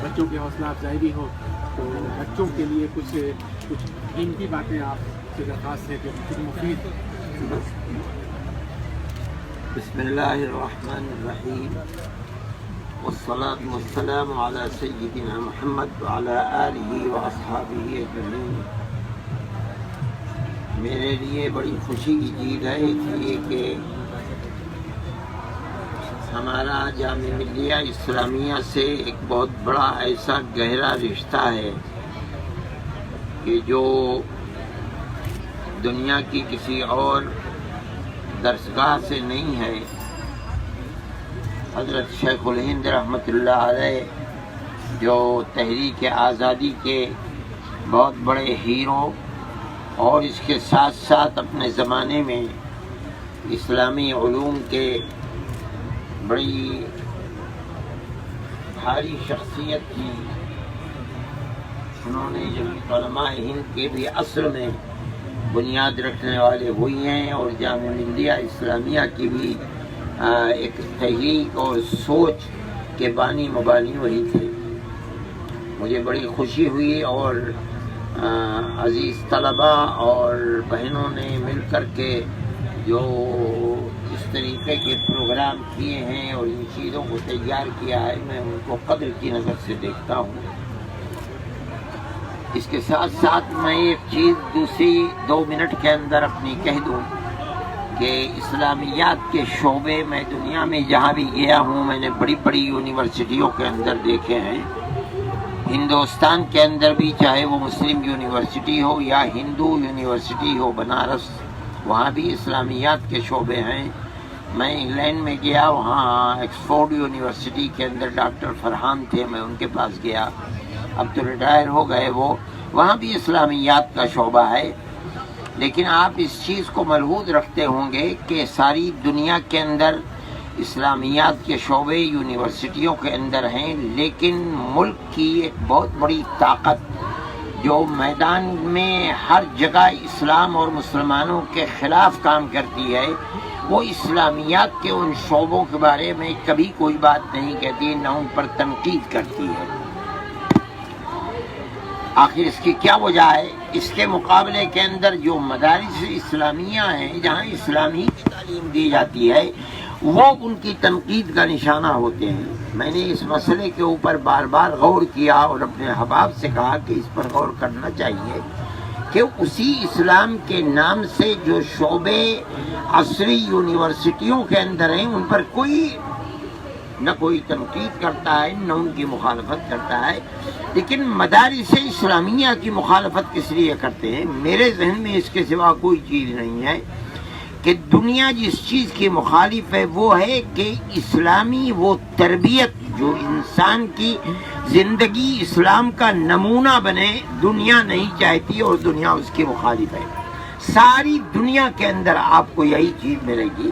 بچوں کی حوصلہ افزائی بھی ہو، تو بچوں کے لیے کچھ قیمتی باتیں آپ سے درخواست ہے کہ کچھ مفید. بسم اللہ الرحمن الرحیم والصلاة والسلام علی سیدنا محمد وعلی آلہ واصحابہ اجمعین. میرے لیے بڑی خوشی کی چیز ہے یہ کہ ہمارا جامعہ ملیہ اسلامیہ سے ایک بہت بڑا ایسا گہرا رشتہ ہے کہ جو دنیا کی کسی اور درسگاہ سے نہیں ہے. حضرت شیخ الہند رحمۃ اللہ علیہ جو تحریک آزادی کے بہت بڑے ہیرو اور اس کے ساتھ ساتھ اپنے زمانے میں اسلامی علوم کے بڑی بھاری شخصیت تھی. انہوں نے جو علماء ہند کے بھی عصر میں بنیاد رکھنے والے ہوئی ہیں اور جامعہ ملیہ اسلامیہ کی بھی ایک تحریک اور سوچ کے بانی مبانی وہی تھے. مجھے بڑی خوشی ہوئی اور عزیز طلباء اور بہنوں نے مل کر کے جو اس طریقے کے پروگرام کیے ہیں اور ان چیزوں کو تیار کیا ہے، میں ان کو قدر کی نظر سے دیکھتا ہوں. اس کے ساتھ ساتھ میں ایک چیز دوسری 2 منٹ کے اندر اپنی کہہ دوں کہ اسلامیات کے شعبے میں دنیا میں جہاں بھی گیا ہوں میں نے بڑی بڑی یونیورسٹیوں کے اندر دیکھے ہیں. ہندوستان کے اندر بھی چاہے وہ مسلم یونیورسٹی ہو یا ہندو یونیورسٹی ہو بنارس، وہاں بھی اسلامیات کے شعبے ہیں. میں انگلینڈ میں گیا، وہاں ایکسفورڈ یونیورسٹی کے اندر ڈاکٹر فرحان تھے، میں ان کے پاس گیا، اب تو ریٹائر ہو گئے وہ. وہاں بھی اسلامیات کا شعبہ ہے. لیکن آپ اس چیز کو ملحوظ رکھتے ہوں گے کہ ساری دنیا کے اندر اسلامیات کے شعبے یونیورسٹیوں کے اندر ہیں، لیکن ملک کی ایک بہت بڑی طاقت جو میدان میں ہر جگہ اسلام اور مسلمانوں کے خلاف کام کرتی ہے، وہ اسلامیات کے ان شعبوں کے بارے میں کبھی کوئی بات نہیں کہتی، نہ ان پر تنقید کرتی ہے. آخر اس کی کیا وجہ ہے؟ اس کے مقابلے کے اندر جو مدارس اسلامیہ ہیں جہاں اسلامی کی تعلیم دی جاتی ہے وہ ان کی تنقید کا نشانہ ہوتے ہیں. میں نے اس مسئلے کے اوپر بار بار غور کیا اور اپنے احباب سے کہا کہ اس پر غور کرنا چاہیے کہ اسی اسلام کے نام سے جو شعبے عصری یونیورسٹیوں کے اندر ہیں ان پر کوئی نہ کوئی تنقید کرتا ہے نہ ان کی مخالفت کرتا ہے. لیکن مدارس اسلامیہ کی مخالفت کس لیے کرتے ہیں؟ میرے ذہن میں اس کے سوا کوئی چیز نہیں ہے کہ دنیا جس چیز کی مخالف ہے وہ ہے کہ اسلامی وہ تربیت جو انسان کی زندگی اسلام کا نمونہ بنے، دنیا نہیں چاہتی اور دنیا اس کی مخالف ہے. ساری دنیا کے اندر آپ کو یہی چیز ملے گی.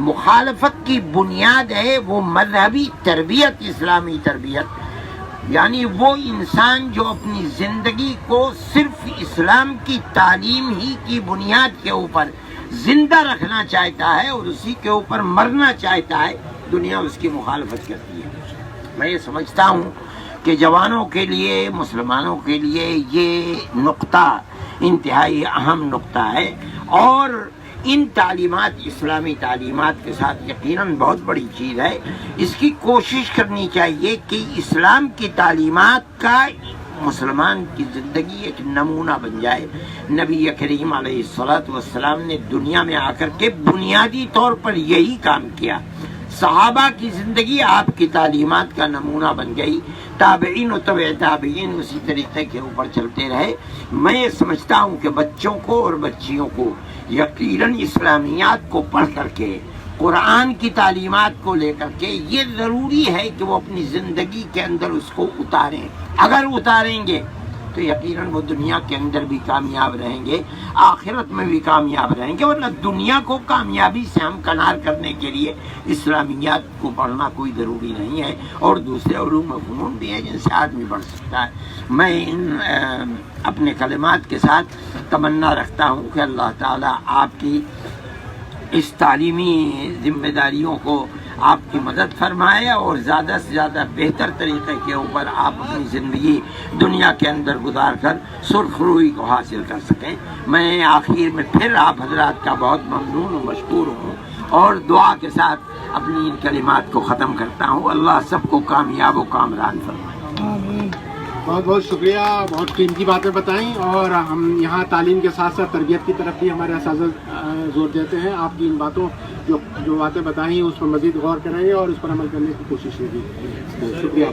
مخالفت کی بنیاد ہے وہ مذہبی تربیت، اسلامی تربیت، یعنی وہ انسان جو اپنی زندگی کو صرف اسلام کی تعلیم ہی کی بنیاد کے اوپر زندہ رکھنا چاہتا ہے اور اسی کے اوپر مرنا چاہتا ہے، دنیا اس کی مخالفت کرتی ہے. میں یہ سمجھتا ہوں کہ جوانوں کے لیے، مسلمانوں کے لیے یہ نقطہ انتہائی اہم نقطہ ہے اور ان تعلیمات، اسلامی تعلیمات کے ساتھ یقیناً بہت بڑی چیز ہے. اس کی کوشش کرنی چاہیے کہ اسلام کی تعلیمات کا مسلمان کی زندگی ایک نمونہ بن جائے. نبی کریم علیہ الصلوۃ والسلام نے دنیا میں آ کر کے بنیادی طور پر یہی کام کیا. صحابہ کی زندگی آپ کی تعلیمات کا نمونہ بن گئی. تابعین و تبع تابعین اسی طریقے کے اوپر چلتے رہے. میں یہ سمجھتا ہوں کہ بچوں کو اور بچیوں کو یقیناً اسلامیات کو پڑھ کر کے، قرآن کی تعلیمات کو لے کر کے یہ ضروری ہے کہ وہ اپنی زندگی کے اندر اس کو اتاریں. اگر اتاریں گے تو یقیناً وہ دنیا کے اندر بھی کامیاب رہیں گے، آخرت میں بھی کامیاب رہیں گے. ورنہ دنیا کو کامیابی سے ہم کنار کرنے کے لیے اسلامیات کو پڑھنا کوئی ضروری نہیں ہے، اور دوسرے علوم و فنون بھی ہیں جن سے آدمی بڑھ سکتا ہے. میں اپنے کلمات کے ساتھ تمنا رکھتا ہوں کہ اللہ تعالیٰ آپ کی اس تعلیمی ذمہ داریوں کو آپ کی مدد فرمائے اور زیادہ سے زیادہ بہتر طریقے کے اوپر آپ اپنی زندگی دنیا کے اندر گزار کر سرخ روئی کو حاصل کر سکیں۔ میں آخر میں پھر آپ حضرات کا بہت ممنون و مشکور ہوں اور دعا کے ساتھ اپنی ان کلمات کو ختم کرتا ہوں۔ اللہ سب کو کامیاب و کامران فرمائے۔ بہت بہت شکریہ، بہت قیمتی باتیں بتائیں، اور ہم یہاں تعلیم کے ساتھ ساتھ تربیت کی طرف بھی ہمارے اساتذہ زور دیتے ہیں۔ آپ کی ان باتوں جو باتیں بتائیں اس پر مزید غور کریں گے اور اس پر عمل کرنے کی کوشش ہوگی۔ شکریہ۔